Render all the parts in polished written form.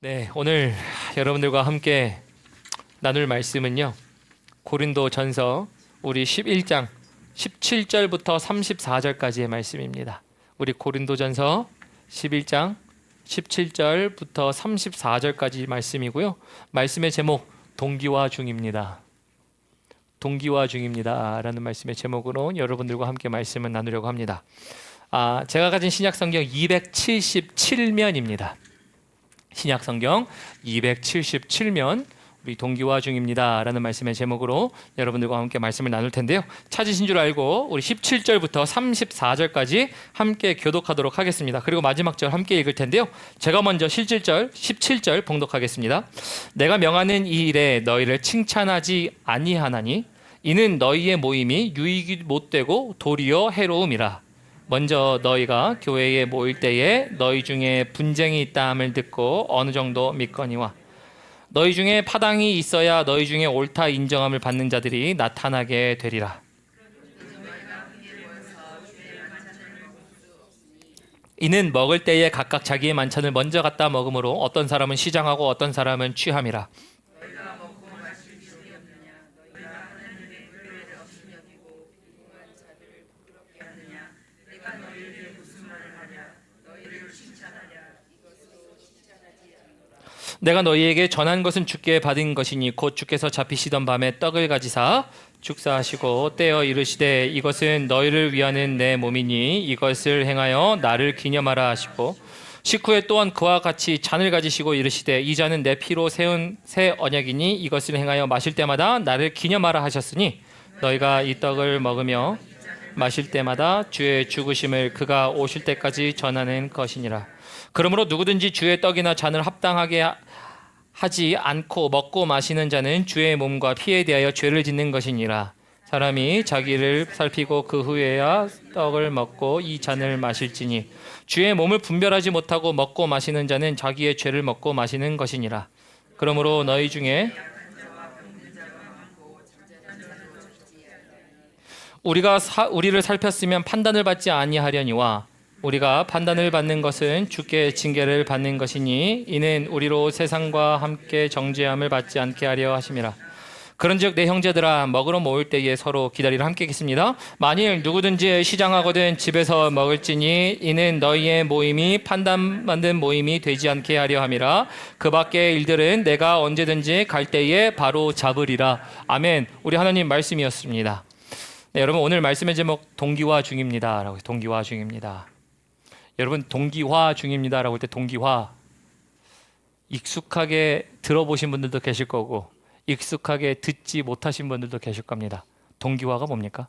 네, 오늘 여러분들과 함께 나눌 말씀은요. 고린도전서 우리 11장 17절부터 34절까지의 말씀입니다. 우리 고린도전서 11장 17절부터 34절까지 말씀이고요. 말씀의 제목 동기화 중입니다. 동기화 중입니다 라는 말씀의 제목으로 여러분들과 함께 말씀을 나누려고 합니다. 제가 가진 신약성경 277면입니다. 신약성경 277면 우리 동기화 중입니다 라는 말씀의 제목으로 여러분들과 함께 말씀을 나눌 텐데요. 찾으신 줄 알고 우리 17절부터 34절까지 함께 교독하도록 하겠습니다. 그리고 마지막 절 함께 읽을 텐데요. 제가 먼저 17절 봉독하겠습니다. 내가 명하는 이 일에 너희를 칭찬하지 아니하나니 이는 너희의 모임이 유익이 못되고 도리어 해로움이라. 먼저 너희가 교회에 모일 때에 너희 중에 분쟁이 있다함을 듣고 어느 정도 믿거니와 너희 중에 파당이 있어야 너희 중에 옳다 인정함을 받는 자들이 나타나게 되리라. 이는 먹을 때에 각각 자기의 만찬을 먼저 갖다 먹으므로 어떤 사람은 시장하고 어떤 사람은 취함이라. 내가 너희에게 전한 것은 주께 받은 것이니 곧 주께서 잡히시던 밤에 떡을 가지사 축사하시고 떼어 이르시되 이것은 너희를 위하는 내 몸이니 이것을 행하여 나를 기념하라 하시고 식후에 또한 그와 같이 잔을 가지시고 이르시되 이 잔은 내 피로 세운 새 언약이니 이것을 행하여 마실 때마다 나를 기념하라 하셨으니 너희가 이 떡을 먹으며 마실 때마다 주의 죽으심을 그가 오실 때까지 전하는 것이니라. 그러므로 누구든지 주의 떡이나 잔을 합당하게 하지 않고 먹고 마시는 자는 주의 몸과 피에 대하여 죄를 짓는 것이니라. 사람이 자기를 살피고 그 후에야 떡을 먹고 이 잔을 마실지니 주의 몸을 분별하지 못하고 먹고 마시는 자는 자기의 죄를 먹고 마시는 것이니라. 그러므로 너희 중에 우리를 살폈으면 판단을 받지 아니하려니와 우리가 판단을 받는 것은 주께 징계를 받는 것이니 이는 우리로 세상과 함께 정죄함을 받지 않게 하려 하심이라. 그런즉 내 형제들아 먹으러 모일 때에 서로 기다리라. 함께 읽겠습니다. 만일 누구든지 시장하거든 집에서 먹을지니 이는 너희의 모임이 판단받는 모임이 되지 않게 하려 함이라. 그 밖의 일들은 내가 언제든지 갈 때에 바로 잡으리라. 아멘. 우리 하나님 말씀이었습니다. 네, 여러분 오늘 말씀의 제목 동기화 중입니다 라고. 동기화 중입니다. 여러분 동기화 중입니다 라고 할 때 동기화 익숙하게 들어보신 분들도 계실 거고 익숙하게 듣지 못하신 분들도 계실 겁니다. 동기화가 뭡니까?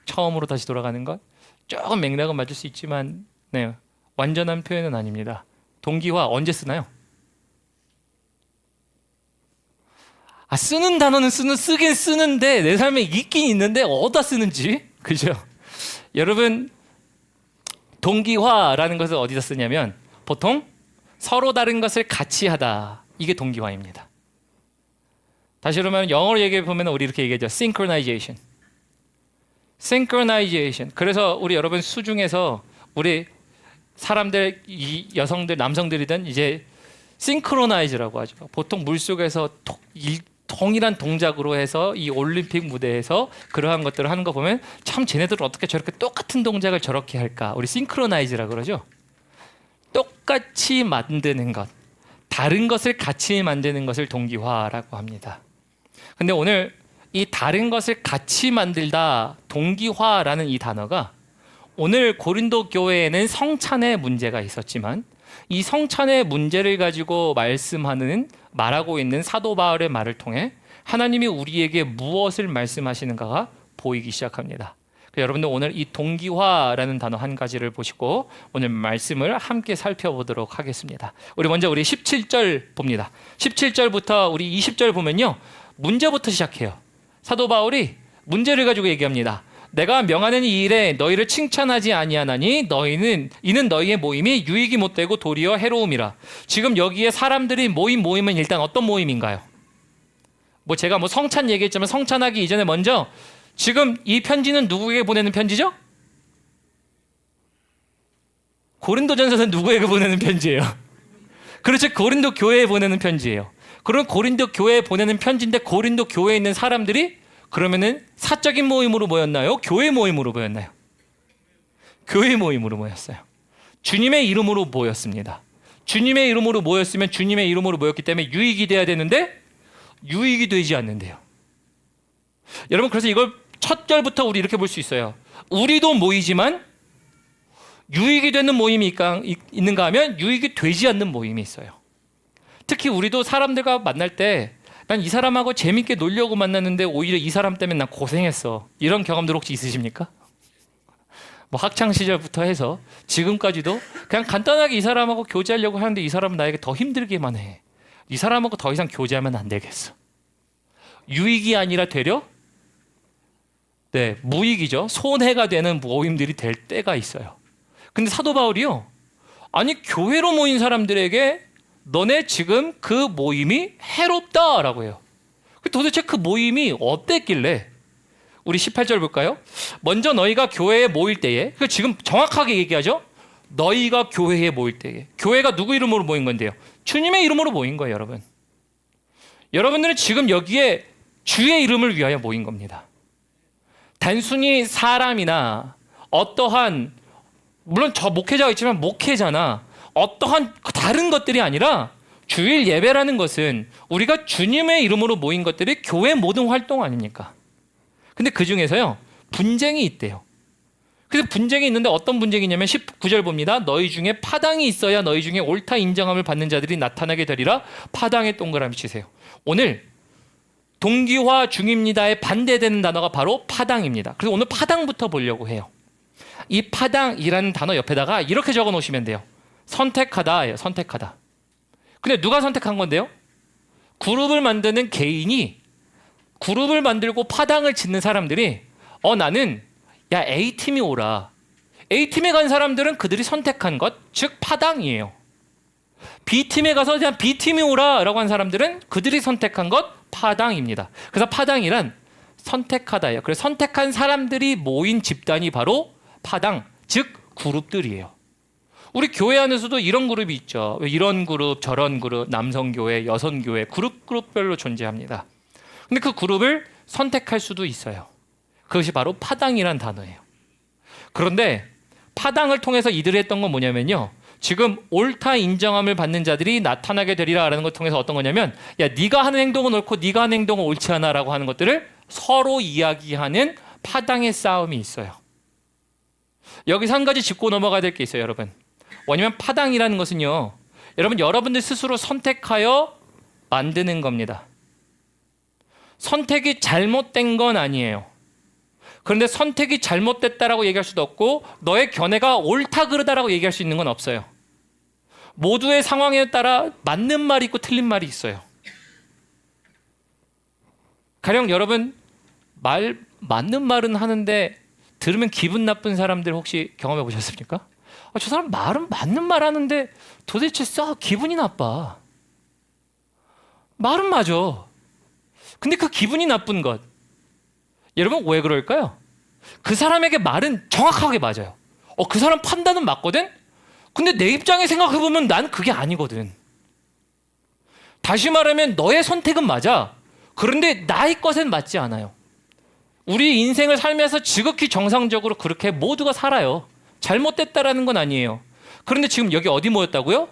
처음으로 다시 돌아가는 것? 조금 맥락은 맞을 수 있지만 네, 완전한 표현은 아닙니다. 동기화 언제 쓰나요? 쓰는 단어는 쓰긴 쓰는데 내 삶에 있긴 있는데 어디다 쓰는지 그죠? 여러분 동기화라는 것을 어디다 쓰냐면 보통 서로 다른 것을 같이 하다, 이게 동기화입니다. 다시 그러면 영어로 얘기해 보면 우리 이렇게 얘기하죠. synchronization. 그래서 우리 여러분 수중에서 우리 사람들, 이 여성들 남성들이든 이제 synchronize라고 하죠. 보통 물속에서 동일한 동작으로 해서 이 올림픽 무대에서 그러한 것들을 하는 거 보면 참 쟤네들은 어떻게 저렇게 똑같은 동작을 저렇게 할까? 우리 싱크로나이즈라고 그러죠. 똑같이 만드는 것, 다른 것을 같이 만드는 것을 동기화라고 합니다. 근데 오늘 이 다른 것을 같이 만들다, 동기화라는 이 단어가 오늘 고린도 교회에는 성찬의 문제가 있었지만 이 성찬의 문제를 가지고 말하고 있는 사도 바울의 말을 통해 하나님이 우리에게 무엇을 말씀하시는가가 보이기 시작합니다. 여러분들 오늘 이 동기화라는 단어 한 가지를 보시고 오늘 말씀을 함께 살펴보도록 하겠습니다. 우리 먼저 우리 17절 봅니다. 17절부터 우리 20절 보면요, 문제부터 시작해요. 사도 바울이 문제를 가지고 얘기합니다. 내가 명하는 이 일에 너희를 칭찬하지 아니하나니 이는 너희의 모임이 유익이 못되고 도리어 해로움이라. 지금 여기에 사람들이 모임은 일단 어떤 모임인가요? 제가 성찬 얘기했지만 성찬하기 이전에 먼저 지금 이 편지는 누구에게 보내는 편지죠? 고린도전서는 누구에게 보내는 편지예요? 그렇죠. 고린도 교회에 보내는 편지예요. 그럼 고린도 교회에 보내는 편지인데 고린도 교회에 있는 사람들이 그러면은 사적인 모임으로 모였나요? 교회 모임으로 모였나요? 교회 모임으로 모였어요. 주님의 이름으로 모였습니다. 주님의 이름으로 모였으면 주님의 이름으로 모였기 때문에 유익이 돼야 되는데 유익이 되지 않는데요. 여러분, 그래서 이걸 첫 절부터 우리 이렇게 볼 수 있어요. 우리도 모이지만 유익이 되는 모임이 있는가 하면 유익이 되지 않는 모임이 있어요. 특히 우리도 사람들과 만날 때 난 이 사람하고 재밌게 놀려고 만났는데 오히려 이 사람 때문에 난 고생했어. 이런 경험들 혹시 있으십니까? 뭐 학창 시절부터 해서 지금까지도 그냥 간단하게 이 사람하고 교제하려고 하는데 이 사람은 나에게 더 힘들게만 해. 이 사람하고 더 이상 교제하면 안 되겠어. 유익이 아니라 되려 무익이죠. 손해가 되는 모임들이 될 때가 있어요. 근데 사도 바울이요, 아니 교회로 모인 사람들에게 너네 지금 그 모임이 해롭다라고 해요. 도대체 그 모임이 어땠길래? 우리 18절 볼까요? 먼저 너희가 교회에 모일 때에, 지금 정확하게 얘기하죠. 너희가 교회에 모일 때에, 교회가 누구 이름으로 모인 건데요? 주님의 이름으로 모인 거예요. 여러분, 여러분들은 지금 여기에 주의 이름을 위하여 모인 겁니다. 단순히 사람이나 어떠한, 물론 저 목회자가 있지만 목회자나 어떠한 다른 것들이 아니라 주일 예배라는 것은 우리가 주님의 이름으로 모인 것들이 교회 모든 활동 아닙니까? 근데 그 중에서요, 분쟁이 있대요. 그래서 분쟁이 있는데 어떤 분쟁이냐면 19절 봅니다. 너희 중에 파당이 있어야 너희 중에 옳다 인정함을 받는 자들이 나타나게 되리라. 파당에 동그라미 치세요. 오늘 동기화 중입니다에 반대되는 단어가 바로 파당입니다. 그래서 오늘 파당부터 보려고 해요. 이 파당이라는 단어 옆에다가 이렇게 적어 놓으시면 돼요. 선택하다예요. 선택하다. 근데 누가 선택한 건데요? 그룹을 만드는 개인이, 그룹을 만들고 파당을 짓는 사람들이 나는 야 A팀이 오라. A팀에 간 사람들은 그들이 선택한 것, 즉 파당이에요. B팀에 가서 그냥 B팀이 오라 라고 한 사람들은 그들이 선택한 것, 파당입니다. 그래서 파당이란 선택하다예요. 그래서 선택한 사람들이 모인 집단이 바로 파당, 즉 그룹들이에요. 우리 교회 안에서도 이런 그룹이 있죠. 이런 그룹, 저런 그룹, 남성교회, 여성교회, 그룹별로 존재합니다. 근데 그 그룹을 선택할 수도 있어요. 그것이 바로 파당이란 단어예요. 그런데 파당을 통해서 이들이 했던 건 뭐냐면요, 지금 옳다 인정함을 받는 자들이 나타나게 되리라라는 걸 통해서 어떤 거냐면, 야 네가 하는 행동은 옳고 네가 하는 행동은 옳지 않아라고 하는 것들을 서로 이야기하는 파당의 싸움이 있어요. 여기서 한 가지 짚고 넘어가야 될 게 있어요, 여러분. 왜냐면 파당이라는 것은요, 여러분 여러분들 스스로 선택하여 만드는 겁니다. 선택이 잘못된 건 아니에요. 그런데 선택이 잘못됐다라고 얘기할 수도 없고 너의 견해가 옳다 그르다라고 얘기할 수 있는 건 없어요. 모두의 상황에 따라 맞는 말이 있고 틀린 말이 있어요. 가령 여러분 맞는 말은 하는데 들으면 기분 나쁜 사람들 혹시 경험해 보셨습니까? 저 사람 말은 맞는 말 하는데 도대체 기분이 나빠. 말은 맞아. 근데 그 기분이 나쁜 것, 여러분 왜 그럴까요? 그 사람에게 말은 정확하게 맞아요. 그 사람 판단은 맞거든? 근데 내 입장에 생각해보면 난 그게 아니거든. 다시 말하면 너의 선택은 맞아. 그런데 나의 것은 맞지 않아요. 우리 인생을 살면서 지극히 정상적으로 그렇게 모두가 살아요. 잘못됐다라는 건 아니에요. 그런데 지금 여기 어디 모였다고요?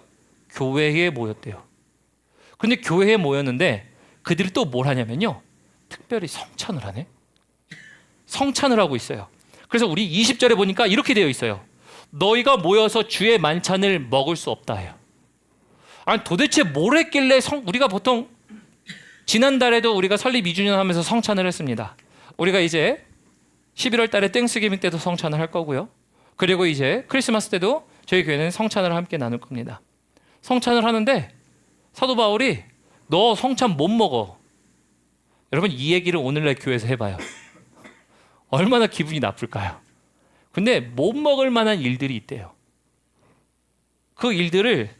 교회에 모였대요. 그런데 교회에 모였는데 그들이 또 뭘 하냐면요, 특별히 성찬을 하네. 성찬을 하고 있어요. 그래서 우리 20절에 보니까 이렇게 되어 있어요. 너희가 모여서 주의 만찬을 먹을 수 없다 해요. 아니 도대체 뭘 했길래 우리가 보통 지난달에도 우리가 설립 2주년 하면서 성찬을 했습니다. 우리가 이제 11월 달에 땡스기빙 때도 성찬을 할 거고요. 그리고 이제 크리스마스 때도 저희 교회는 성찬을 함께 나눌 겁니다. 성찬을 하는데 사도 바울이 너 성찬 못 먹어. 여러분 이 얘기를 오늘날 교회에서 해봐요. 얼마나 기분이 나쁠까요? 근데 못 먹을 만한 일들이 있대요. 그 일들을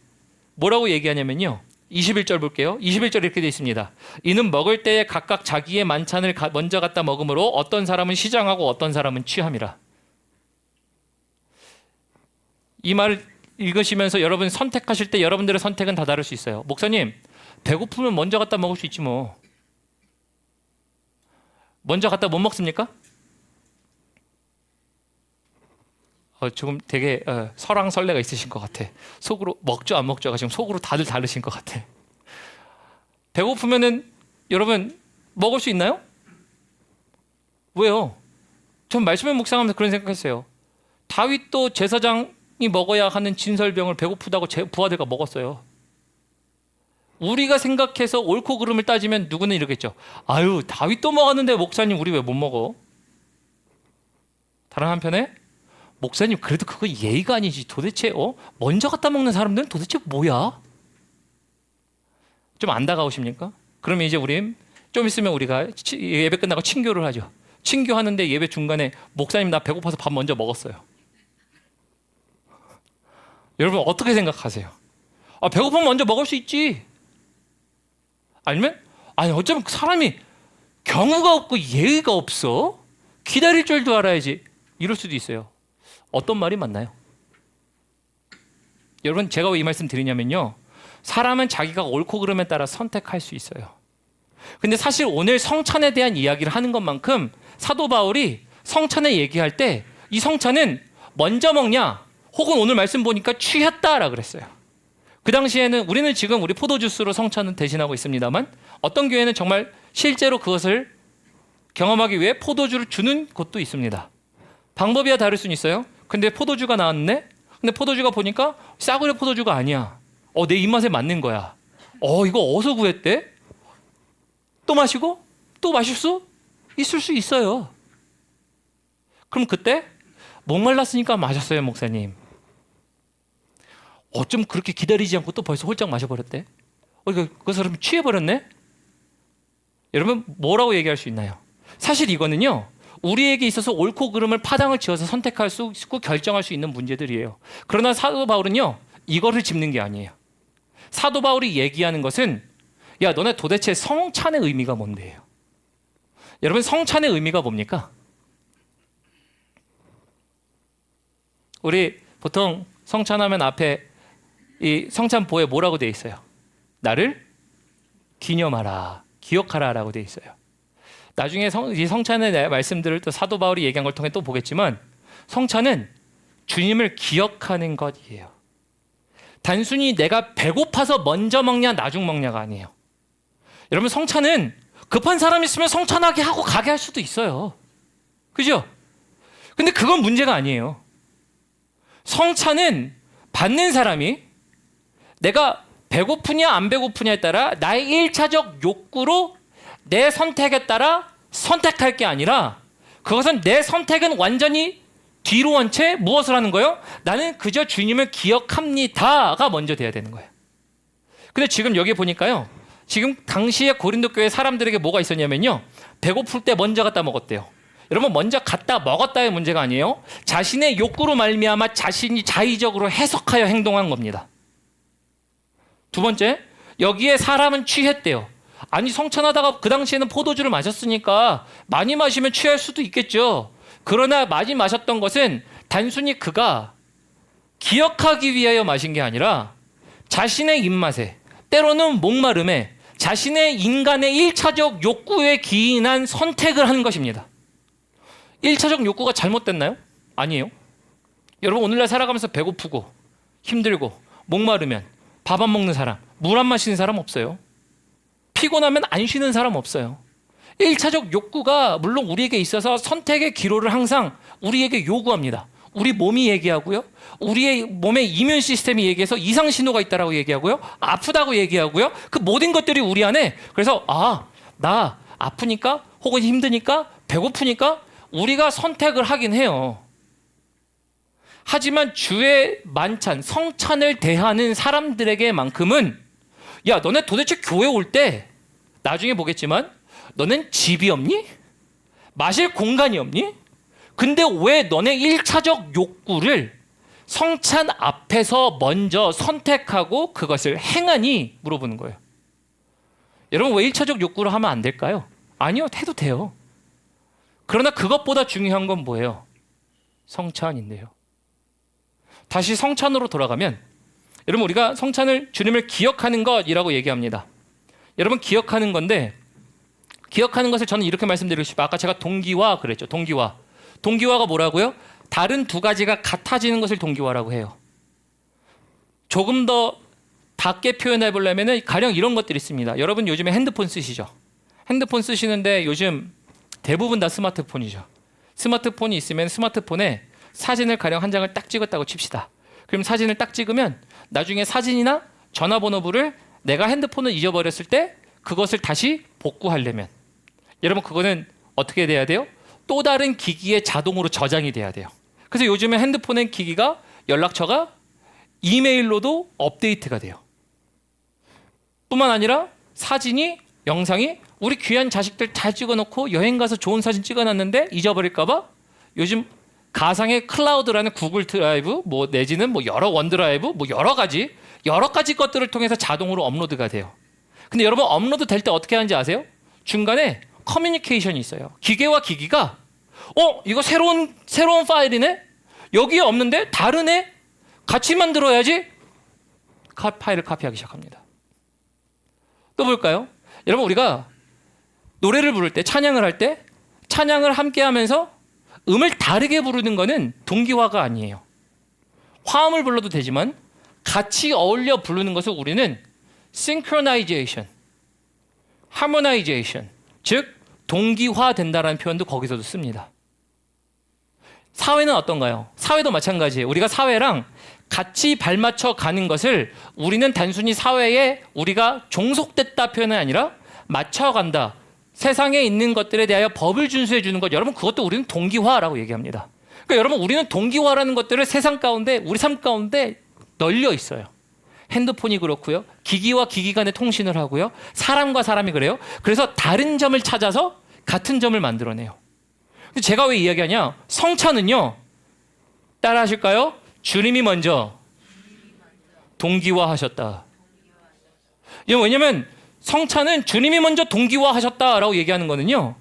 뭐라고 얘기하냐면요, 21절 볼게요. 21절 이렇게 되어 있습니다. 이는 먹을 때에 각각 자기의 만찬을 먼저 갖다 먹으므로 어떤 사람은 시장하고 어떤 사람은 취함이라. 이 말을 읽으시면서 여러분 선택하실 때 여러분들의 선택은 다 다를 수 있어요. 목사님, 배고프면 먼저 갖다 먹을 수 있지 뭐. 먼저 갖다 못 먹습니까? 지금 되게 설왕설래가 있으신 것 같아. 속으로 먹죠 안 먹죠가 지금 속으로 다들 다르신 것 같아. 배고프면은 여러분 먹을 수 있나요? 왜요? 전 말씀을 묵상하면서 그런 생각했어요. 다윗도 제사장이 먹어야 하는 진설병을 배고프다고 부하들과 먹었어요. 우리가 생각해서 옳고 그름을 따지면 누구는 이러겠죠. 아유, 다윗도 먹었는데 목사님 우리 왜 못 먹어? 다른 한편에 목사님 그래도 그건 예의가 아니지. 도대체 먼저 갖다 먹는 사람들은 도대체 뭐야? 좀 안 다가오십니까? 그러면 이제 우리 좀 있으면 우리가 예배 끝나고 친교를 하죠. 친교하는데 예배 중간에 목사님 나 배고파서 밥 먼저 먹었어요. 여러분 어떻게 생각하세요? 배고프면 먼저 먹을 수 있지. 아니면 어쩌면 사람이 경우가 없고 예의가 없어. 기다릴 줄도 알아야지. 이럴 수도 있어요. 어떤 말이 맞나요? 여러분 제가 왜 이 말씀 드리냐면요. 사람은 자기가 옳고 그름에 따라 선택할 수 있어요. 근데 사실 오늘 성찬에 대한 이야기를 하는 것만큼 사도 바울이 성찬에 얘기할 때 이 성찬은 먼저 먹냐 혹은 오늘 말씀 보니까 취했다라 그랬어요. 그 당시에는 우리는 지금 우리 포도주스로 성찬을 대신하고 있습니다만 어떤 교회는 정말 실제로 그것을 경험하기 위해 포도주를 주는 곳도 있습니다. 방법이야 다를 수는 있어요. 근데 포도주가 나왔네? 근데 포도주가 보니까 싸구려 포도주가 아니야. 내 입맛에 맞는 거야. 이거 어디서 구했대? 또 마시고 또 마실 수 있을 수 있어요. 그럼 그때 목말랐으니까 마셨어요, 목사님. 어쩜 그렇게 기다리지 않고 또 벌써 홀짝 마셔버렸대? 그 사람이 취해버렸네? 여러분 뭐라고 얘기할 수 있나요? 사실 이거는요. 우리에게 있어서 옳고 그름을 파당을 지어서 선택할 수 있고 결정할 수 있는 문제들이에요. 그러나 사도 바울은요. 이거를 짚는 게 아니에요. 사도 바울이 얘기하는 것은 야 너네 도대체 성찬의 의미가 뭔데요? 여러분 성찬의 의미가 뭡니까? 우리 보통 성찬하면 앞에 이 성찬보에 뭐라고 돼 있어요? 나를 기념하라, 기억하라 라고 돼 있어요. 나중에 이 성찬의 말씀들을 또 사도 바울이 얘기한 걸 통해 또 보겠지만 성찬은 주님을 기억하는 것이에요. 단순히 내가 배고파서 먼저 먹냐 나중 먹냐가 아니에요. 여러분 성찬은 급한 사람 있으면 성찬하게 하고 가게 할 수도 있어요. 그죠? 근데 그건 문제가 아니에요. 성찬은 받는 사람이 내가 배고프냐 안 배고프냐에 따라 나의 1차적 욕구로 내 선택에 따라 선택할 게 아니라 그것은 내 선택은 완전히 뒤로 한 채 무엇을 하는 거예요? 나는 그저 주님을 기억합니다가 먼저 돼야 되는 거예요. 근데 지금 여기 보니까요. 지금 당시에 고린도 교회 사람들에게 뭐가 있었냐면요. 배고플 때 먼저 갖다 먹었대요. 여러분 먼저 갖다 먹었다의 문제가 아니에요. 자신의 욕구로 말미암아 자신이 자의적으로 해석하여 행동한 겁니다. 두 번째, 여기에 사람은 취했대요. 아니 성찬하다가 그 당시에는 포도주를 마셨으니까 많이 마시면 취할 수도 있겠죠. 그러나 많이 마셨던 것은 단순히 그가 기억하기 위하여 마신 게 아니라 자신의 입맛에 때로는 목마름에 자신의 인간의 1차적 욕구에 기인한 선택을 한 것입니다. 1차적 욕구가 잘못됐나요? 아니에요. 여러분 오늘날 살아가면서 배고프고 힘들고 목마르면 밥 안 먹는 사람, 물 안 마시는 사람 없어요. 피곤하면 안 쉬는 사람 없어요. 1차적 욕구가 물론 우리에게 있어서 선택의 기로를 항상 우리에게 요구합니다. 우리 몸이 얘기하고요. 우리의 몸의 이뮨 시스템이 얘기해서 이상 신호가 있다라고 얘기하고요. 아프다고 얘기하고요. 그 모든 것들이 우리 안에 그래서 나 아프니까 혹은 힘드니까 배고프니까 우리가 선택을 하긴 해요. 하지만 주의 만찬, 성찬을 대하는 사람들에게만큼은 야 너네 도대체 교회 올 때 나중에 보겠지만 너넨 집이 없니? 마실 공간이 없니? 근데 왜 너네 1차적 욕구를 성찬 앞에서 먼저 선택하고 그것을 행하니? 물어보는 거예요. 여러분 왜 1차적 욕구를 하면 안 될까요? 아니요, 해도 돼요. 그러나 그것보다 중요한 건 뭐예요? 성찬인데요. 다시 성찬으로 돌아가면 여러분 우리가 성찬을 주님을 기억하는 것이라고 얘기합니다. 여러분 기억하는 건데 기억하는 것을 저는 이렇게 말씀드리고 싶어요. 아까 제가 동기화 그랬죠. 동기화가 뭐라고요? 다른 두 가지가 같아지는 것을 동기화라고 해요. 조금 더 밖에 표현해 보려면 가령 이런 것들이 있습니다. 여러분 요즘에 핸드폰 쓰시죠? 핸드폰 쓰시는데 요즘 대부분 다 스마트폰이죠. 스마트폰이 있으면 스마트폰에 사진을 가령 한 장을 딱 찍었다고 칩시다. 그럼 사진을 딱 찍으면 나중에 사진이나 전화번호부를 내가 핸드폰을 잊어버렸을 때 그것을 다시 복구하려면 여러분 그거는 어떻게 돼야 돼요? 또 다른 기기에 자동으로 저장이 돼야 돼요. 그래서 요즘에 핸드폰의 기기가 연락처가 이메일로도 업데이트가 돼요. 뿐만 아니라 사진이 영상이 우리 귀한 자식들 잘 찍어놓고 여행 가서 좋은 사진 찍어놨는데 잊어버릴까봐 요즘 가상의 클라우드라는 구글 드라이브 뭐 내지는 뭐 여러 원드라이브 뭐 여러 가지 것들을 통해서 자동으로 업로드가 돼요. 근데 여러분 업로드 될 때 어떻게 하는지 아세요? 중간에 커뮤니케이션이 있어요. 기계와 기기가 이거 새로운 파일이네? 여기에 없는데 다르네? 같이 만들어야지 파일을 카피하기 시작합니다. 또 볼까요? 여러분 우리가 노래를 부를 때 찬양을 할 때 찬양을 함께 하면서 음을 다르게 부르는 거는 동기화가 아니에요. 화음을 불러도 되지만 같이 어울려 부르는 것을 우리는 synchronization, harmonization, 즉 동기화된다라는 표현도 거기서도 씁니다. 사회는 어떤가요? 사회도 마찬가지예요. 우리가 사회랑 같이 발맞춰 가는 것을 우리는 단순히 사회에 우리가 종속됐다 표현이 아니라 맞춰간다. 세상에 있는 것들에 대하여 법을 준수해 주는 것, 여러분 그것도 우리는 동기화라고 얘기합니다. 그러니까 여러분 우리는 동기화라는 것들을 세상 가운데 우리 삶 가운데 널려 있어요. 핸드폰이 그렇고요. 기기와 기기 간의 통신을 하고요. 사람과 사람이 그래요. 그래서 다른 점을 찾아서 같은 점을 만들어내요. 제가 왜 이야기하냐? 성찬은요. 따라 하실까요? 주님이 먼저 동기화하셨다. 왜냐면 성찬은 주님이 먼저 동기화하셨다라고 얘기하는 거는요.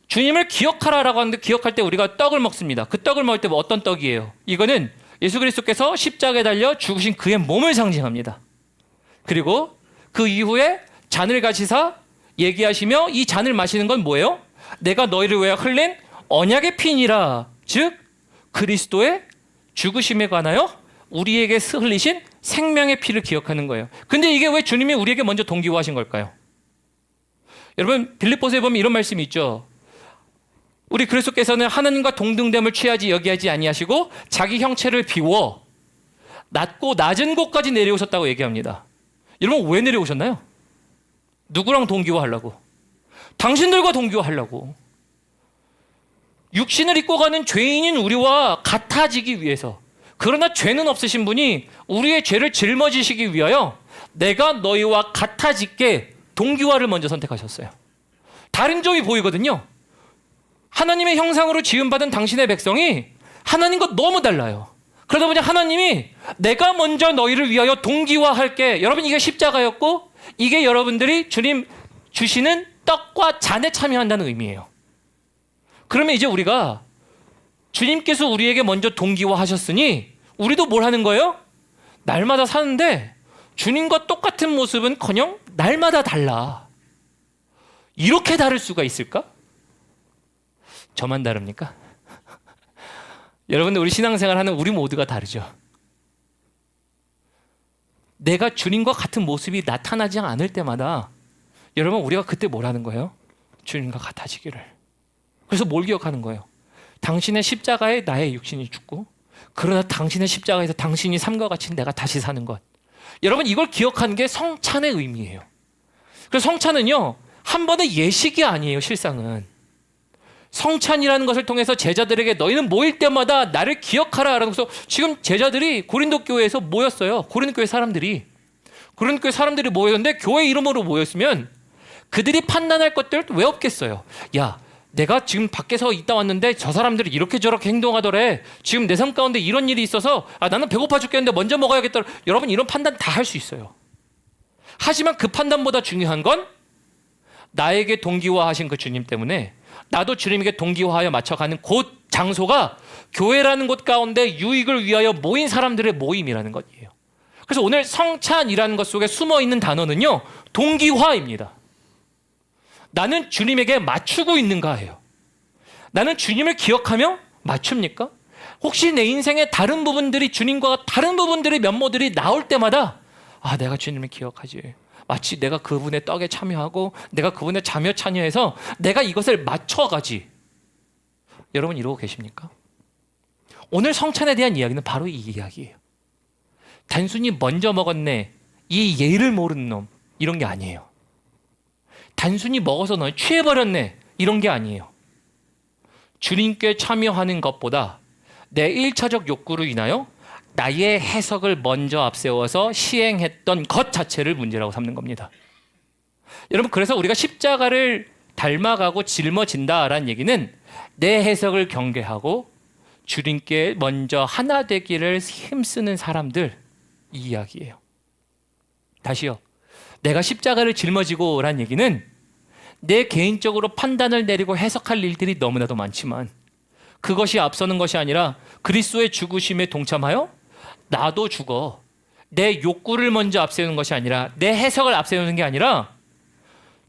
주님을 기억하라라고 하는데 기억할 때 우리가 떡을 먹습니다. 그 떡을 먹을 때 뭐 어떤 떡이에요? 이거는 예수 그리스도께서 십자가에 달려 죽으신 그의 몸을 상징합니다. 그리고 그 이후에 잔을 가지사 얘기하시며 이 잔을 마시는 건 뭐예요? 내가 너희를 위하여 흘린 언약의 피니라. 즉 그리스도의 죽으심에 관하여 우리에게 흘리신 생명의 피를 기억하는 거예요. 근데 이게 왜 주님이 우리에게 먼저 동기화하신 걸까요? 여러분 빌립보서에 보면 이런 말씀이 있죠. 우리 그리스도께서는 하나님과 동등됨을 취하지 여기하지 아니하시고 자기 형체를 비워 낮고 낮은 곳까지 내려오셨다고 얘기합니다. 여러분 왜 내려오셨나요? 누구랑 동기화하려고? 당신들과 동기화하려고. 육신을 입고 가는 죄인인 우리와 같아지기 위해서. 그러나 죄는 없으신 분이 우리의 죄를 짊어지시기 위하여 내가 너희와 같아지게 동기화를 먼저 선택하셨어요. 다른 점이 보이거든요. 하나님의 형상으로 지음받은 당신의 백성이 하나님과 너무 달라요. 그러다 보니 하나님이 내가 먼저 너희를 위하여 동기화할게. 여러분 이게 십자가였고 이게 여러분들이 주님 주시는 떡과 잔에 참여한다는 의미예요. 그러면 이제 우리가 주님께서 우리에게 먼저 동기화하셨으니 우리도 뭘 하는 거예요? 날마다 사는데 주님과 똑같은 모습은커녕 날마다 달라. 이렇게 다를 수가 있을까? 저만 다릅니까? 여러분들 우리 신앙생활하는 우리 모두가 다르죠. 내가 주님과 같은 모습이 나타나지 않을 때마다 여러분 우리가 그때 뭘 하는 거예요? 주님과 같아지기를. 그래서 뭘 기억하는 거예요? 당신의 십자가에 나의 육신이 죽고 그러나 당신의 십자가에서 당신이 삶과 같이 내가 다시 사는 것. 여러분 이걸 기억하는 게 성찬의 의미예요. 그래서 성찬은요 한 번의 예식이 아니에요. 실상은 성찬이라는 것을 통해서 제자들에게 너희는 모일 때마다 나를 기억하라 라고 해서 지금 제자들이 고린도 교회에서 모였어요. 고린도 교회 사람들이 모였는데 교회 이름으로 모였으면 그들이 판단할 것들 왜 없겠어요? 야 내가 지금 밖에서 있다 왔는데 저 사람들이 이렇게 저렇게 행동하더래. 지금 내 삶 가운데 이런 일이 있어서 나는 배고파 죽겠는데 먼저 먹어야겠다. 여러분 이런 판단 다 할 수 있어요. 하지만 그 판단보다 중요한 건 나에게 동기화하신 그 주님 때문에 나도 주님에게 동기화하여 맞춰가는 그 장소가 교회라는 곳 가운데 유익을 위하여 모인 사람들의 모임이라는 것이에요. 그래서 오늘 성찬이라는 것 속에 숨어있는 단어는요, 동기화입니다. 나는 주님에게 맞추고 있는가예요. 나는 주님을 기억하며 맞춥니까? 혹시 내 인생의 다른 부분들이, 주님과 다른 부분들의 면모들이 나올 때마다 내가 주님을 기억하지. 마치 내가 그분의 떡에 참여하고 내가 그분의 자녀 참여해서 내가 이것을 맞춰가지. 여러분 이러고 계십니까? 오늘 성찬에 대한 이야기는 바로 이 이야기예요. 단순히 먼저 먹었네, 이 예를 모르는 놈, 이런 게 아니에요. 단순히 먹어서 너 취해버렸네, 이런 게 아니에요. 주님께 참여하는 것보다 내 1차적 욕구로 인하여 나의 해석을 먼저 앞세워서 시행했던 것 자체를 문제라고 삼는 겁니다. 여러분, 그래서 우리가 십자가를 닮아가고 짊어진다라는 얘기는 내 해석을 경계하고 주님께 먼저 하나 되기를 힘쓰는 사람들, 이 이야기예요. 다시요. 내가 십자가를 짊어지고라는 얘기는 내 개인적으로 판단을 내리고 해석할 일들이 너무나도 많지만 그것이 앞서는 것이 아니라 그리스도의 죽으심에 동참하여 나도 죽어. 내 욕구를 먼저 앞세우는 것이 아니라 내 해석을 앞세우는 게 아니라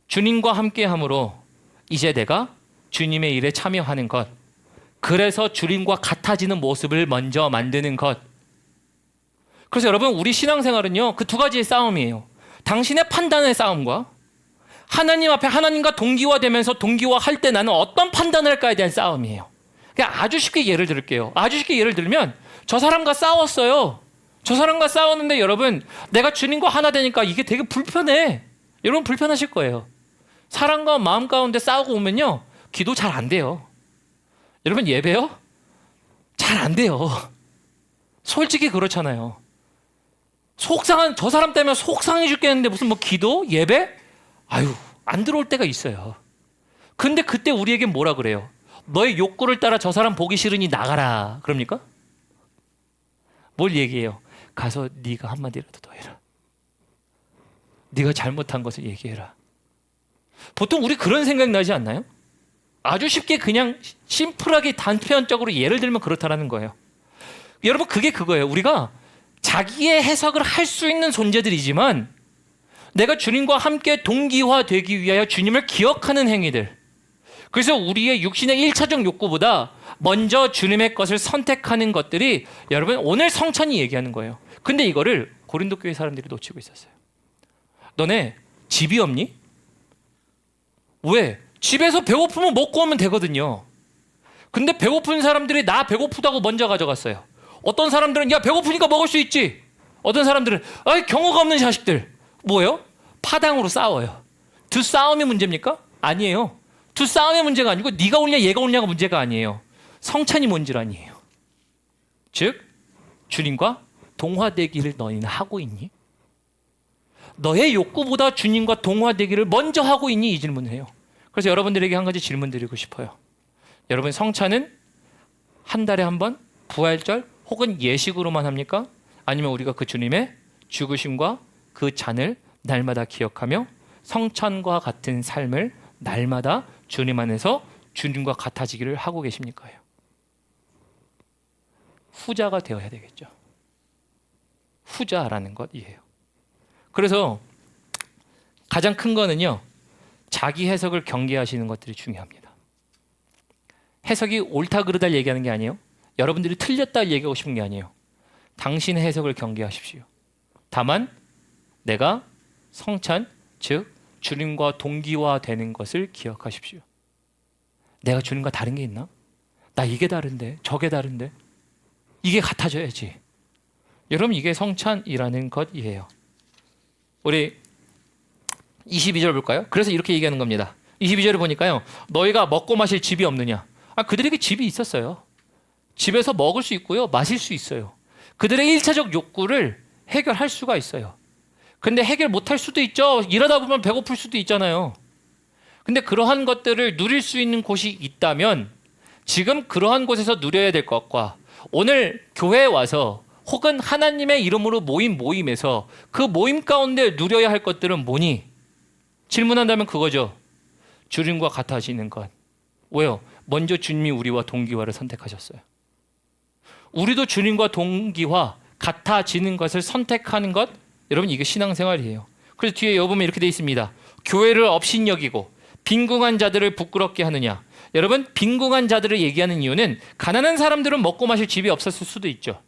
주님과 함께함으로 이제 내가 주님의 일에 참여하는 것, 그래서 주님과 같아지는 모습을 먼저 만드는 것. 그래서 여러분, 우리 신앙생활은요, 그 두 가지의 싸움이에요. 당신의 판단의 싸움과 하나님 앞에 하나님과 동기화되면서 동기화할 때 나는 어떤 판단을 할까에 대한 싸움이에요. 그냥 아주 쉽게 예를 들을게요. 아주 쉽게 예를 들면 저 사람과 싸웠어요. 저 사람과 싸웠는데 여러분, 내가 주님과 하나 되니까 이게 되게 불편해. 여러분 불편하실 거예요. 사랑과 마음 가운데 싸우고 오면요, 기도 잘 안 돼요. 여러분 예배요? 잘 안 돼요. 솔직히 그렇잖아요. 속상한, 저 사람 때문에 속상해 죽겠는데 무슨 뭐 기도? 예배? 안 들어올 때가 있어요. 근데 그때 우리에게 뭐라 그래요? 너의 욕구를 따라 저 사람 보기 싫으니 나가라. 그럽니까? 뭘 얘기해요? 가서 네가 한마디라도 더 해라. 네가 잘못한 것을 얘기해라. 보통 우리 그런 생각 나지 않나요? 아주 쉽게 그냥 심플하게 단편적으로 예를 들면 그렇다라는 거예요. 여러분 그게 그거예요. 우리가 자기의 해석을 할 수 있는 존재들이지만 내가 주님과 함께 동기화되기 위하여 주님을 기억하는 행위들, 그래서 우리의 육신의 1차적 욕구보다 먼저 주님의 것을 선택하는 것들이 여러분 오늘 성찬이 얘기하는 거예요. 근데 이거를 고린도 교회 사람들이 놓치고 있었어요. 너네 집이 없니? 왜? 집에서 배고프면 먹고 오면 되거든요. 근데 배고픈 사람들이 나 배고프다고 먼저 가져갔어요. 어떤 사람들은 야 배고프니까 먹을 수 있지. 어떤 사람들은 경우가 없는 자식들. 뭐예요? 파당으로 싸워요. 두 싸움이 문제입니까? 아니에요. 두 싸움의 문제가 아니고 네가 옳냐 얘가 옳냐가 문제가 아니에요. 성찬이 문제라니에요. 즉 주님과 동화되기를 너희는 하고 있니? 너의 욕구보다 주님과 동화되기를 먼저 하고 있니? 이 질문을 해요. 그래서 여러분들에게 한 가지 질문 드리고 싶어요. 여러분 성찬은 한 달에 한 번 부활절 혹은 예식으로만 합니까? 아니면 우리가 그 주님의 죽으심과 그 잔을 날마다 기억하며 성찬과 같은 삶을 날마다 주님 안에서 주님과 같아지기를 하고 계십니까? 후자가 되어야 되겠죠. 후자라는 것이에요. 그래서 가장 큰 거는요, 자기 해석을 경계하시는 것들이 중요합니다. 해석이 옳다 그르다 얘기하는 게 아니에요. 여러분들이 틀렸다 얘기하고 싶은 게 아니에요. 당신의 해석을 경계하십시오. 다만 내가 성찬, 즉 주님과 동기화되는 것을 기억하십시오. 내가 주님과 다른 게 있나? 나 이게 다른데, 저게 다른데, 이게 같아져야지. 여러분 이게 성찬이라는 것이에요. 우리 22절 볼까요? 그래서 이렇게 얘기하는 겁니다. 22절을 보니까요, 너희가 먹고 마실 집이 없느냐? 그들에게 집이 있었어요. 집에서 먹을 수 있고요, 마실 수 있어요. 그들의 1차적 욕구를 해결할 수가 있어요. 근데 해결 못할 수도 있죠. 일하다 보면 배고플 수도 있잖아요. 근데 그러한 것들을 누릴 수 있는 곳이 있다면 지금 그러한 곳에서 누려야 될 것과 오늘 교회에 와서 혹은 하나님의 이름으로 모인 모임에서 그 모임 가운데 누려야 할 것들은 뭐니? 질문한다면 그거죠. 주님과 같아지는 것. 왜요? 먼저 주님이 우리와 동기화를 선택하셨어요. 우리도 주님과 동기화 같아지는 것을 선택하는 것, 여러분 이게 신앙생활이에요. 그래서 뒤에 여보면 이렇게 돼 있습니다. 교회를 업신여기고 빈궁한 자들을 부끄럽게 하느냐. 여러분 빈궁한 자들을 얘기하는 이유는 가난한 사람들은 먹고 마실 집이 없었을 수도 있죠.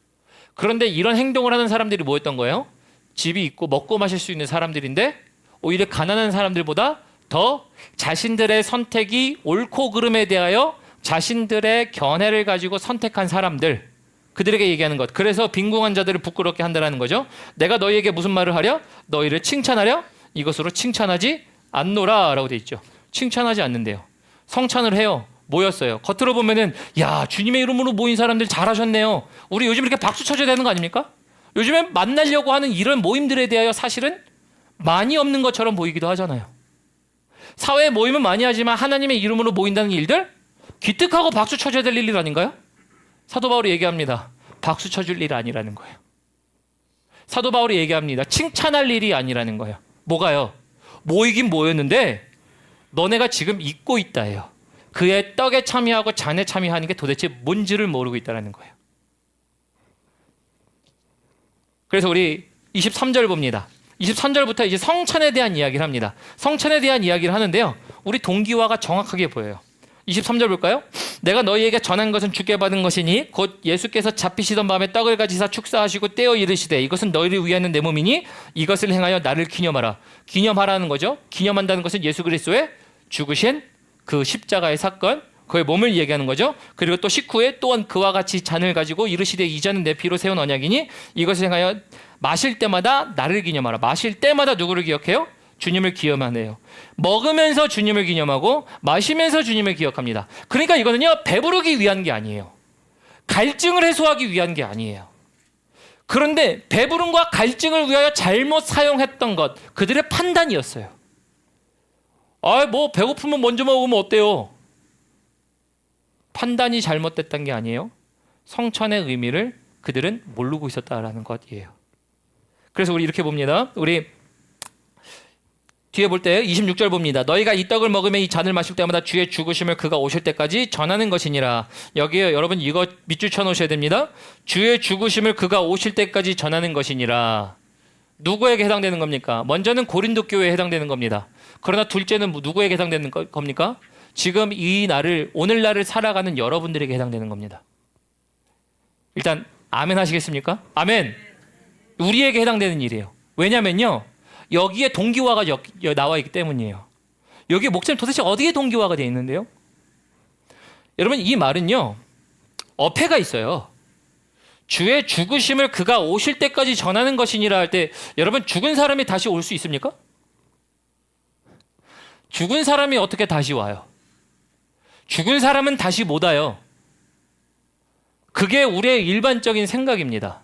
그런데 이런 행동을 하는 사람들이 뭐였던 거예요? 집이 있고 먹고 마실 수 있는 사람들인데 오히려 가난한 사람들보다 더 자신들의 선택이 옳고 그름에 대하여 자신들의 견해를 가지고 선택한 사람들, 그들에게 얘기하는 것. 그래서 빈궁한 자들을 부끄럽게 한다는 거죠. 내가 너희에게 무슨 말을 하려? 너희를 칭찬하려? 이것으로 칭찬하지 않노라 라고 돼 있죠. 칭찬하지 않는데요. 성찬을 해요. 모였어요. 겉으로 보면은 야 주님의 이름으로 모인 사람들 잘하셨네요. 우리 요즘 이렇게 박수 쳐줘야 되는 거 아닙니까? 요즘에 만나려고 하는 이런 모임들에 대하여 사실은 많이 없는 것처럼 보이기도 하잖아요. 사회에 모임은 많이 하지만 하나님의 이름으로 모인다는 일들 기특하고 박수 쳐줘야 될 일 아닌가요? 사도 바울이 얘기합니다. 박수 쳐줄 일 아니라는 거예요. 사도 바울이 얘기합니다. 칭찬할 일이 아니라는 거예요. 뭐가요? 모이긴 모였는데 너네가 지금 잊고 있다예요. 그의 떡에 참여하고 잔에 참여하는 게 도대체 뭔지를 모르고 있다는 거예요. 그래서 우리 23절 봅니다. 23절부터 이제 성찬에 대한 이야기를 합니다. 성찬에 대한 이야기를 하는데요. 우리 동기화가 정확하게 보여요. 23절 볼까요? 내가 너희에게 전한 것은 주께 받은 것이니 곧 예수께서 잡히시던 밤에 떡을 가지사 축사하시고 떼어 이르시되 이것은 너희를 위하는 내 몸이니 이것을 행하여 나를 기념하라. 기념하라는 거죠. 기념한다는 것은 예수 그리스도의 죽으신 그 십자가의 사건, 그의 몸을 얘기하는 거죠. 그리고 또 식후에 또한 그와 같이 잔을 가지고 이르시되 이자는 내 피로 세운 언약이니 이것을 행하여 마실 때마다 나를 기념하라. 마실 때마다 누구를 기억해요? 주님을 기념하네요. 먹으면서 주님을 기념하고 마시면서 주님을 기억합니다. 그러니까 이거는요 배부르기 위한 게 아니에요. 갈증을 해소하기 위한 게 아니에요. 그런데 배부름과 갈증을 위하여 잘못 사용했던 것, 그들의 판단이었어요. 뭐 배고프면 먼저 먹으면 어때요? 판단이 잘못됐던 게 아니에요. 성찬의 의미를 그들은 모르고 있었다라는 것이에요. 그래서 우리 이렇게 봅니다. 우리 뒤에 볼 때 26절 봅니다. 너희가 이 떡을 먹으며 이 잔을 마실 때마다 주의 죽으심을 그가 오실 때까지 전하는 것이니라. 여기에 여러분 이거 밑줄 쳐놓으셔야 됩니다. 주의 죽으심을 그가 오실 때까지 전하는 것이니라. 누구에게 해당되는 겁니까? 먼저는 고린도 교회에 해당되는 겁니다. 그러나 둘째는 누구에게 해당되는 겁니까? 지금 이 날을, 오늘날을 살아가는 여러분들에게 해당되는 겁니다. 일단 아멘 하시겠습니까? 아멘. 우리에게 해당되는 일이에요. 왜냐면요 여기에 동기화가 나와 있기 때문이에요. 여기에 목사님 도대체 어디에 동기화가 되어 있는데요? 여러분 이 말은요 어폐가 있어요. 주의 죽으심을 그가 오실 때까지 전하는 것이니라 할 때 여러분 죽은 사람이 다시 올 수 있습니까? 죽은 사람이 어떻게 다시 와요? 죽은 사람은 다시 못 와요. 그게 우리의 일반적인 생각입니다.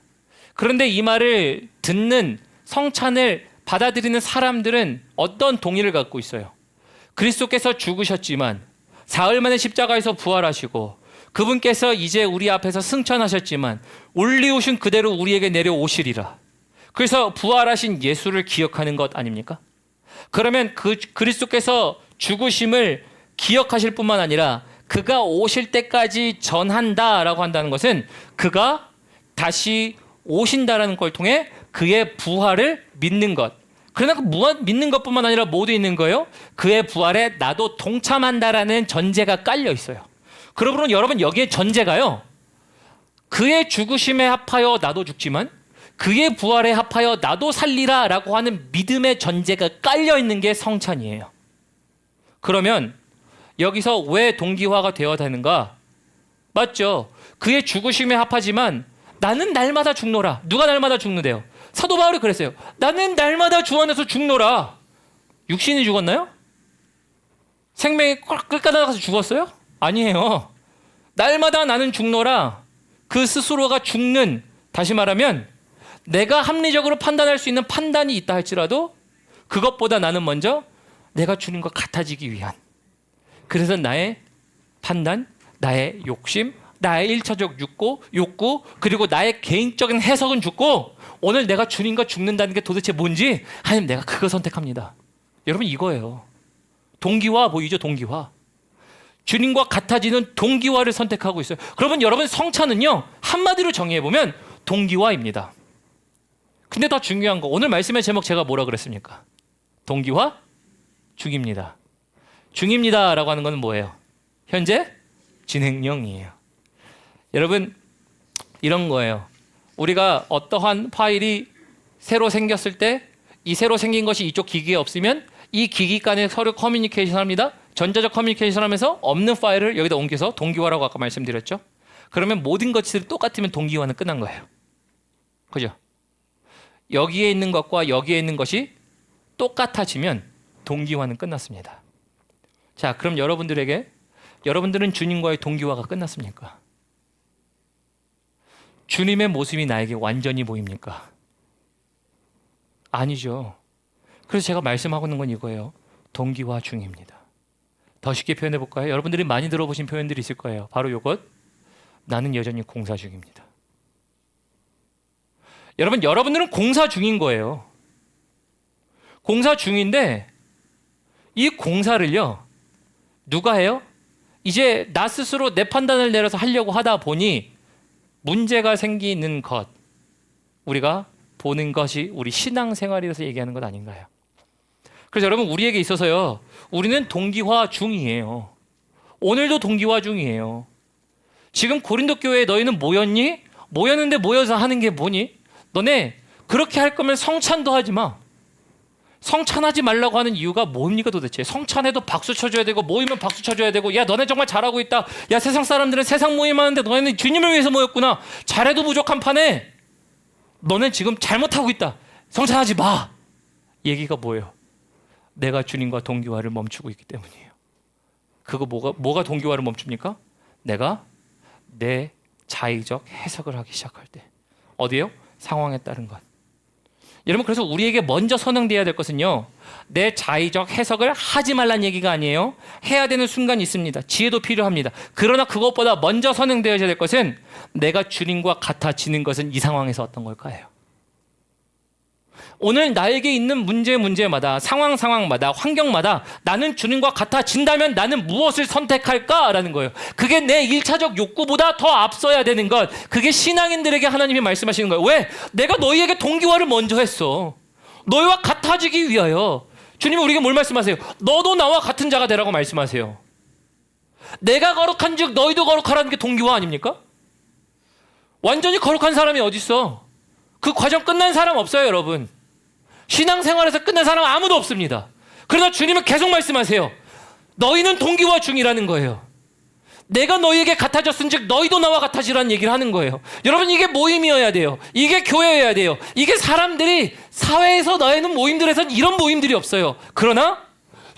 그런데 이 말을 듣는 성찬을 받아들이는 사람들은 어떤 동의를 갖고 있어요? 그리스도께서 죽으셨지만 사흘 만에 십자가에서 부활하시고 그분께서 이제 우리 앞에서 승천하셨지만 올리우신 그대로 우리에게 내려오시리라. 그래서 부활하신 예수를 기억하는 것 아닙니까? 그러면 그 그리스도께서 죽으심을 기억하실 뿐만 아니라 그가 오실 때까지 전한다라고 한다는 것은 그가 다시 오신다라는 걸 통해 그의 부활을 믿는 것. 그러나 그 믿는 것뿐만 아니라 뭐도 있는 거예요? 그의 부활에 나도 동참한다라는 전제가 깔려 있어요. 그러므로 여러분 여기에 전제가요. 그의 죽으심에 합하여 나도 죽지만 그의 부활에 합하여 나도 살리라라고 하는 믿음의 전제가 깔려 있는 게 성찬이에요. 그러면 여기서 왜 동기화가 되어야 되는가? 맞죠? 그의 죽으심에 합하지만 나는 날마다 죽노라. 누가 날마다 죽는데요? 사도 바울이 그랬어요. 나는 날마다 주 안에서 죽노라. 육신이 죽었나요? 생명이 끌까다 가서 죽었어요? 아니에요. 날마다 나는 죽노라. 그 스스로가 죽는, 다시 말하면 내가 합리적으로 판단할 수 있는 판단이 있다 할지라도 그것보다 나는 먼저 내가 주님과 같아지기 위한, 그래서 나의 판단, 나의 욕심, 나의 일차적 욕구, 그리고 나의 개인적인 해석은 죽고 오늘 내가 주님과 죽는다는 게 도대체 뭔지 하나님 내가 그거 선택합니다. 여러분 이거예요. 동기화 보이죠? 동기화. 주님과 같아지는 동기화를 선택하고 있어요. 그러면 여러분 성찬은요 한마디로 정의해보면 동기화입니다. 근데 더 중요한 거 오늘 말씀의 제목 제가 뭐라 그랬습니까? 동기화 중입니다. 중입니다 라고 하는 건 뭐예요? 현재 진행형이에요. 여러분 이런 거예요. 우리가 어떠한 파일이 새로 생겼을 때 이 새로 생긴 것이 이쪽 기기에 없으면 이 기기 간에 서로 커뮤니케이션 합니다. 전자적 커뮤니케이션 하면서 없는 파일을 여기다 옮겨서 동기화라고 아까 말씀드렸죠. 그러면 모든 것들이 똑같으면 동기화는 끝난 거예요. 그죠? 여기에 있는 것과 여기에 있는 것이 똑같아지면 동기화는 끝났습니다. 자, 그럼 여러분들은 주님과의 동기화가 끝났습니까? 주님의 모습이 나에게 완전히 보입니까? 아니죠. 그래서 제가 말씀하고 있는 건 이거예요. 동기화 중입니다. 더 쉽게 표현해 볼까요? 여러분들이 많이 들어보신 표현들이 있을 거예요. 바로 이것. 나는 여전히 공사 중입니다. 여러분들은 공사 중인 거예요. 공사 중인데 이 공사를요. 누가 해요? 이제 나 스스로 내 판단을 내려서 하려고 하다 보니 문제가 생기는 것. 우리가 보는 것이 우리 신앙생활이라서 얘기하는 것 아닌가요? 그래서 여러분 우리에게 있어서요. 우리는 동기화 중이에요. 오늘도 동기화 중이에요. 지금 고린도 교회에 너희는 모였니? 모였는데 모여서 하는 게 뭐니? 너네 그렇게 할 거면 성찬도 하지 마. 성찬하지 말라고 하는 이유가 뭡니까 도대체? 성찬해도 박수 쳐줘야 되고 모이면 박수 쳐줘야 되고 야 너네 정말 잘하고 있다. 야 세상 사람들은 세상 모임하는데 너네는 주님을 위해서 모였구나. 잘해도 부족한 판에 너는 지금 잘못하고 있다. 성찬하지 마. 얘기가 뭐예요? 내가 주님과 동기화를 멈추고 있기 때문이에요. 그거 뭐가 동기화를 멈춥니까? 내가 내 자의적 해석을 하기 시작할 때. 어디요? 상황에 따른 것. 여러분 그래서 우리에게 먼저 선행돼야 될 것은요. 내 자의적 해석을 하지 말란 얘기가 아니에요. 해야 되는 순간이 있습니다. 지혜도 필요합니다. 그러나 그것보다 먼저 선행되어야 될 것은 내가 주님과 같아지는 것은 이 상황에서 어떤 걸까요? 오늘 나에게 있는 문제마다 상황마다 환경마다 나는 주님과 같아진다면 나는 무엇을 선택할까라는 거예요. 그게 내 1차적 욕구보다 더 앞서야 되는 것. 그게 신앙인들에게 하나님이 말씀하시는 거예요. 왜? 내가 너희에게 동기화를 먼저 했어. 너희와 같아지기 위하여. 주님은 우리에게 뭘 말씀하세요? 너도 나와 같은 자가 되라고 말씀하세요. 내가 거룩한 즉 너희도 거룩하라는 게 동기화 아닙니까? 완전히 거룩한 사람이 어디 있어? 그 과정 끝난 사람 없어요, 여러분. 신앙생활에서 끝난 사람 아무도 없습니다. 그러나 주님은 계속 말씀하세요. 너희는 동기화 중이라는 거예요. 내가 너희에게 같아졌은 즉 너희도 나와 같아지라는 얘기를 하는 거예요. 여러분 이게 모임이어야 돼요. 이게 교회여야 돼요. 이게 사람들이 사회에서 나에는 모임들에서는 이런 모임들이 없어요. 그러나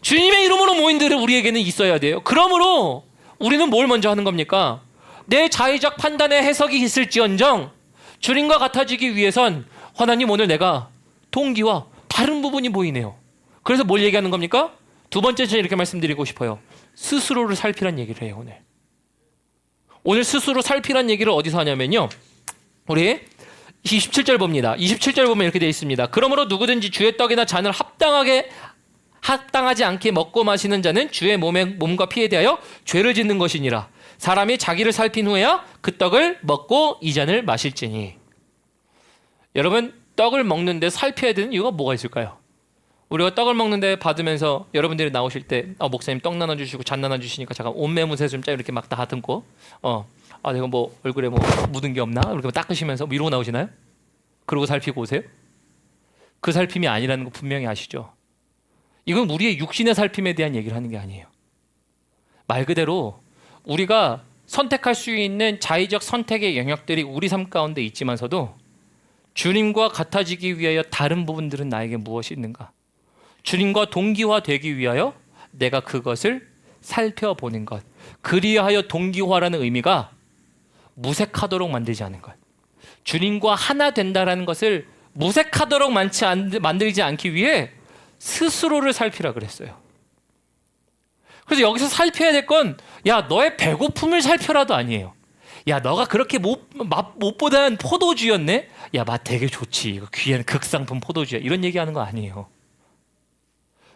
주님의 이름으로 모임들이 우리에게는 있어야 돼요. 그러므로 우리는 뭘 먼저 하는 겁니까? 내 자의적 판단의 해석이 있을지언정 주님과 같아지기 위해선 하나님 오늘 내가 동기와 다른 부분이 보이네요. 그래서 뭘 얘기하는 겁니까? 두 번째 저는 이렇게 말씀드리고 싶어요. 스스로를 살피란 얘기를 해요. 오늘 스스로 살피란 얘기를 어디서 하냐면요. 우리 27절 봅니다. 27절 보면 이렇게 되어 있습니다. 그러므로 누구든지 주의 떡이나 잔을 합당하지 않게 먹고 마시는 자는 주의 몸과 피에 대하여 죄를 짓는 것이니라. 사람이 자기를 살핀 후에야 그 떡을 먹고 이 잔을 마실지니. 여러분 떡을 먹는데 살펴야 되는 이유가 뭐가 있을까요? 우리가 떡을 먹는데 받으면서 여러분들이 나오실 때 목사님 떡 나눠주시고 잔 나눠주시니까 잠깐 옷매무새 좀 이렇게 막 다듬고 내가 뭐 얼굴에 뭐 묻은 게 없나? 이렇게 닦으시면서 뭐 이러고 나오시나요? 그러고 살피고 오세요? 그 살핌이 아니라는 거 분명히 아시죠? 이건 우리의 육신의 살핌에 대한 얘기를 하는 게 아니에요. 말 그대로 우리가 선택할 수 있는 자의적 선택의 영역들이 우리 삶 가운데 있지만서도 주님과 같아지기 위하여 다른 부분들은 나에게 무엇이 있는가? 주님과 동기화되기 위하여 내가 그것을 살펴보는 것. 그리하여 동기화라는 의미가 무색하도록 만들지 않는 것. 주님과 하나 된다라는 것을 무색하도록 만들지 않기 위해 스스로를 살피라 그랬어요. 그래서 여기서 살펴야 될 건 야 너의 배고픔을 살펴라도 아니에요. 야 너가 그렇게 못 보던 포도주였네? 야 맛 되게 좋지. 이거 귀한 극상품 포도주야. 이런 얘기하는 거 아니에요.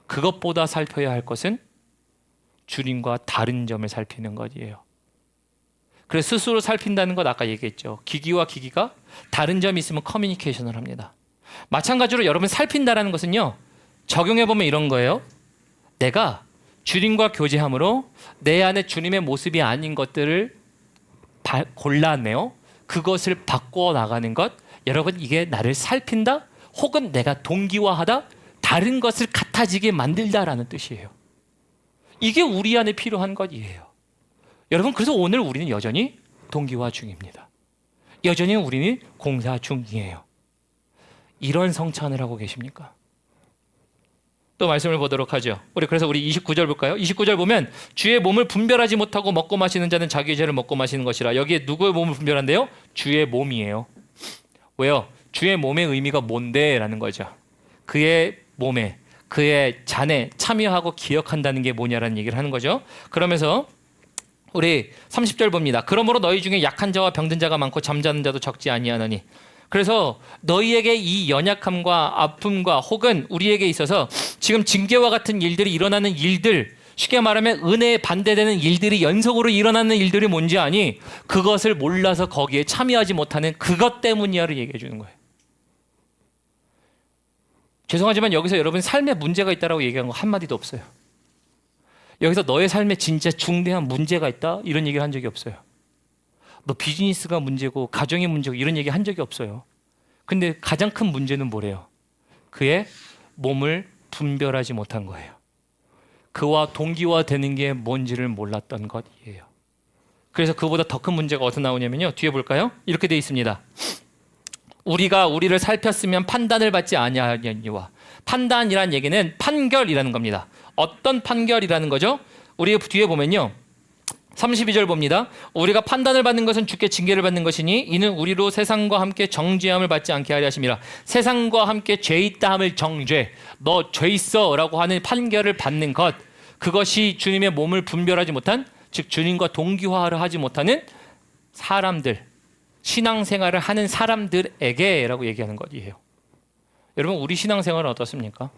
그것보다 살펴야 할 것은 주님과 다른 점을 살피는 것이에요. 그래서 스스로 살핀다는 것 아까 얘기했죠. 기기와 기기가 다른 점이 있으면 커뮤니케이션을 합니다. 마찬가지로 여러분 살핀다라는 것은요, 적용해보면 이런 거예요. 내가 주님과 교제함으로 내 안에 주님의 모습이 아닌 것들을 골라내요. 그것을 바꾸어 나가는 것. 여러분, 이게 나를 살핀다? 혹은 내가 동기화하다? 다른 것을 같아지게 만들다라는 뜻이에요. 이게 우리 안에 필요한 것이에요. 여러분, 그래서 오늘 우리는 여전히 동기화 중입니다. 여전히 우리는 공사 중이에요. 이런 성찬을 하고 계십니까? 또 말씀을 보도록 하죠. 그래서 우리 29절 볼까요? 29절 보면 주의 몸을 분별하지 못하고 먹고 마시는 자는 자기의 죄를 먹고 마시는 것이라. 여기에 누구의 몸을 분별한대요? 주의 몸이에요. 왜요? 주의 몸의 의미가 뭔데? 라는 거죠. 그의 몸에, 그의 잔에 참여하고 기억한다는 게 뭐냐라는 얘기를 하는 거죠. 그러면서 우리 30절 봅니다. 그러므로 너희 중에 약한 자와 병든 자가 많고 잠자는 자도 적지 아니하느니. 그래서 너희에게 이 연약함과 아픔과 혹은 우리에게 있어서 지금 징계와 같은 일들이 일어나는 일들, 쉽게 말하면 은혜에 반대되는 일들이 연속으로 일어나는 일들이 뭔지 아니? 그것을 몰라서 거기에 참여하지 못하는 그것 때문이야를 얘기해 주는 거예요. 죄송하지만 여기서 여러분 삶에 문제가 있다라고 얘기한 거 한마디도 없어요. 여기서 너의 삶에 진짜 중대한 문제가 있다? 이런 얘기를 한 적이 없어요. 너 비즈니스가 문제고 가정이 문제고 이런 얘기 한 적이 없어요. 근데 가장 큰 문제는 뭐래요? 그의 몸을 분별하지 못한 거예요. 그와 동기화되는 게 뭔지를 몰랐던 것이에요. 그래서 그보다 더 큰 문제가 어디서 나오냐면요. 뒤에 볼까요? 이렇게 돼 있습니다. 우리가 우리를 살폈으면 판단을 받지 아니하니와. 판단이란 얘기는 판결이라는 겁니다. 어떤 판결이라는 거죠? 우리 뒤에 보면요. 32절 봅니다. 우리가 판단을 받는 것은 주께 징계를 받는 것이니 이는 우리로 세상과 함께 정죄함을 받지 않게 하려 하심이라. 세상과 함께 죄 있다 함을 정죄, 너 죄 있어 라고 하는 판결을 받는 것, 그것이 주님의 몸을 분별하지 못한, 즉 주님과 동기화를 하지 못하는 사람들, 신앙생활을 하는 사람들에게 라고 얘기하는 것이에요. 여러분, 우리 신앙생활은 어떻습니까?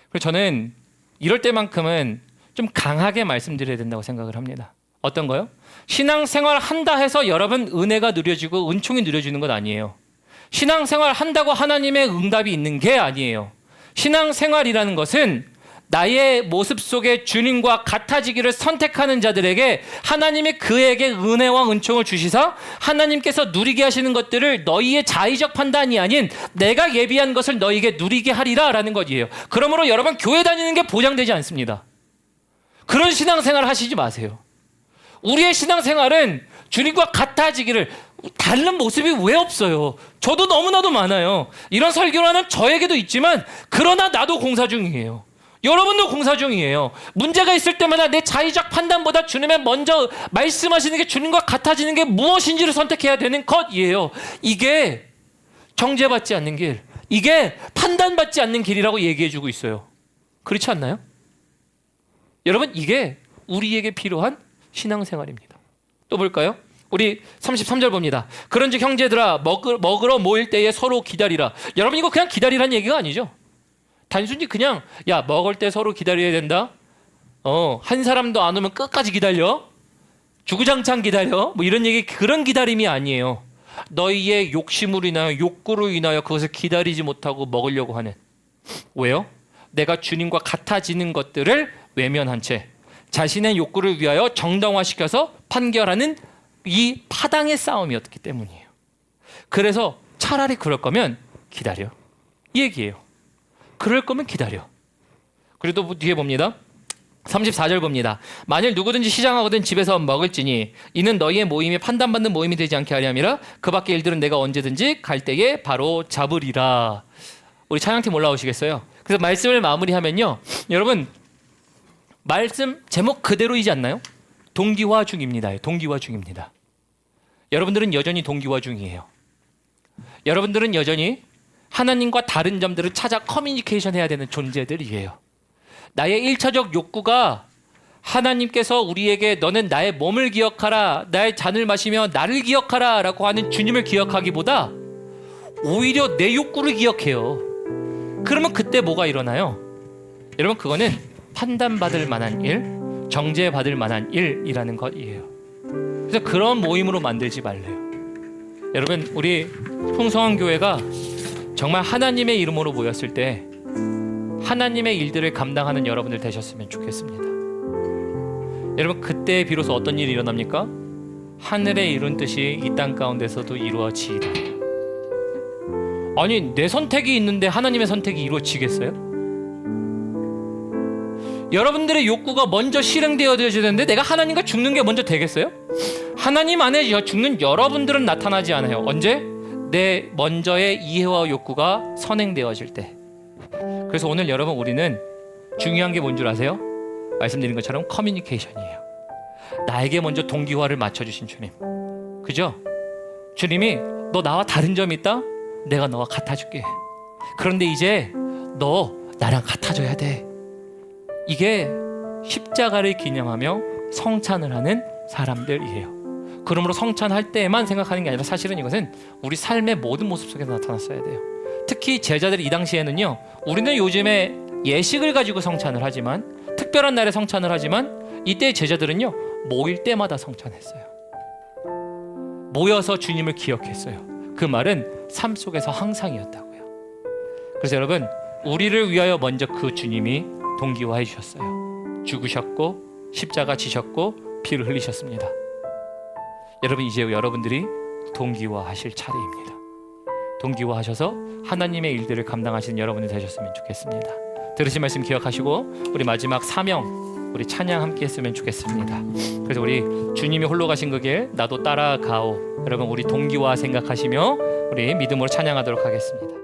그래서 저는 이럴 때만큼은 좀 강하게 말씀드려야 된다고 생각을 합니다. 어떤 거요? 신앙생활 한다 해서 여러분 은혜가 누려지고 은총이 누려지는 건 아니에요. 신앙생활 한다고 하나님의 응답이 있는 게 아니에요. 신앙생활이라는 것은 나의 모습 속에 주님과 같아지기를 선택하는 자들에게 하나님이 그에게 은혜와 은총을 주시사 하나님께서 누리게 하시는 것들을 너희의 자의적 판단이 아닌 내가 예비한 것을 너희에게 누리게 하리라 라는 것이에요. 그러므로 여러분 교회 다니는 게 보장되지 않습니다. 그런 신앙생활 하시지 마세요. 우리의 신앙생활은 주님과 같아지기를, 다른 모습이 왜 없어요? 저도 너무나도 많아요. 이런 설교를 하는 저에게도 있지만 그러나 나도 공사 중이에요. 여러분도 공사 중이에요. 문제가 있을 때마다 내 자의적 판단보다 주님의 먼저 말씀하시는 게 주님과 같아지는 게 무엇인지를 선택해야 되는 것이에요. 이게 정죄받지 않는 길, 이게 판단받지 않는 길이라고 얘기해주고 있어요. 그렇지 않나요? 여러분, 이게 우리에게 필요한 신앙생활입니다. 또 볼까요? 우리 33절 봅니다. 그런즉 형제들아 먹으러 모일 때에 서로 기다리라. 여러분, 이거 그냥 기다리라는 얘기가 아니죠. 단순히 그냥 야 먹을 때 서로 기다려야 된다. 한 사람도 안 오면 끝까지 기다려. 주구장창 기다려. 뭐 이런 얘기, 그런 기다림이 아니에요. 너희의 욕심으로 인하여, 욕구로 인하여 그것을 기다리지 못하고 먹으려고 하는. 왜요? 내가 주님과 같아지는 것들을 외면한 채 자신의 욕구를 위하여 정당화시켜서 판결하는 이 파당의 싸움이었기 때문이에요. 그래서 차라리 그럴 거면 기다려, 이 얘기예요. 그럴 거면 기다려. 그리고 또 뒤에 봅니다. 34절 봅니다. 만일 누구든지 시장하거든 집에서 먹을지니 이는 너희의 모임이 판단받는 모임이 되지 않게 하려 함이라. 그 밖의 일들은 내가 언제든지 갈 때에 바로 잡으리라. 우리 찬양팀 올라오시겠어요? 그래서 말씀을 마무리하면요, 여러분 말씀 제목 그대로이지 않나요? 동기화 중입니다. 동기화 중입니다. 여러분들은 여전히 동기화 중이에요. 여러분들은 여전히 하나님과 다른 점들을 찾아 커뮤니케이션 해야 되는 존재들이에요. 나의 1차적 욕구가 하나님께서 우리에게 너는 나의 몸을 기억하라, 나의 잔을 마시며 나를 기억하라 라고 하는 주님을 기억하기보다 오히려 내 욕구를 기억해요. 그러면 그때 뭐가 일어나요? 여러분, 그거는 판단받을 만한 일, 정죄받을 만한 일이라는 것이에요. 그래서 그런 모임으로 만들지 말래요. 여러분, 우리 풍성한 교회가 정말 하나님의 이름으로 모였을 때 하나님의 일들을 감당하는 여러분들 되셨으면 좋겠습니다. 여러분, 그때 비로소 어떤 일이 일어납니까? 하늘에 이룬 뜻이 이 땅 가운데서도 이루어지이다. 아니, 내 선택이 있는데 하나님의 선택이 이루어지겠어요? 여러분들의 욕구가 먼저 실행되어져야 되는데 내가 하나님과 죽는 게 먼저 되겠어요? 하나님 안에 죽는 여러분들은 나타나지 않아요. 언제? 내 먼저의 이해와 욕구가 선행되어질 때. 그래서 오늘 여러분, 우리는 중요한 게 뭔 줄 아세요? 말씀드린 것처럼 커뮤니케이션이에요. 나에게 먼저 동기화를 맞춰주신 주님, 그죠? 주님이 너 나와 다른 점이 있다? 내가 너와 같아줄게. 그런데 이제 너 나랑 같아져야 돼. 이게 십자가를 기념하며 성찬을 하는 사람들이에요. 그러므로 성찬할 때만 생각하는 게 아니라 사실은 이것은 우리 삶의 모든 모습 속에서 나타났어야 돼요. 특히 제자들이 이 당시에는요, 우리는 요즘에 예식을 가지고 성찬을 하지만, 특별한 날에 성찬을 하지만, 이때 제자들은요 모일 때마다 성찬했어요. 모여서 주님을 기억했어요. 그 말은 삶 속에서 항상이었다고요. 그래서 여러분, 우리를 위하여 먼저 그 주님이 동기화해 주셨어요. 죽으셨고 십자가 지셨고 피를 흘리셨습니다. 여러분, 이제 여러분들이 동기화하실 차례입니다. 동기화하셔서 하나님의 일들을 감당하시는 여러분이 되셨으면 좋겠습니다. 들으신 말씀 기억하시고 우리 마지막 사명, 우리 찬양 함께 했으면 좋겠습니다. 그래서 우리 주님이 홀로 가신 그 길 나도 따라가오. 여러분, 우리 동기화 생각하시며 우리 믿음으로 찬양하도록 하겠습니다.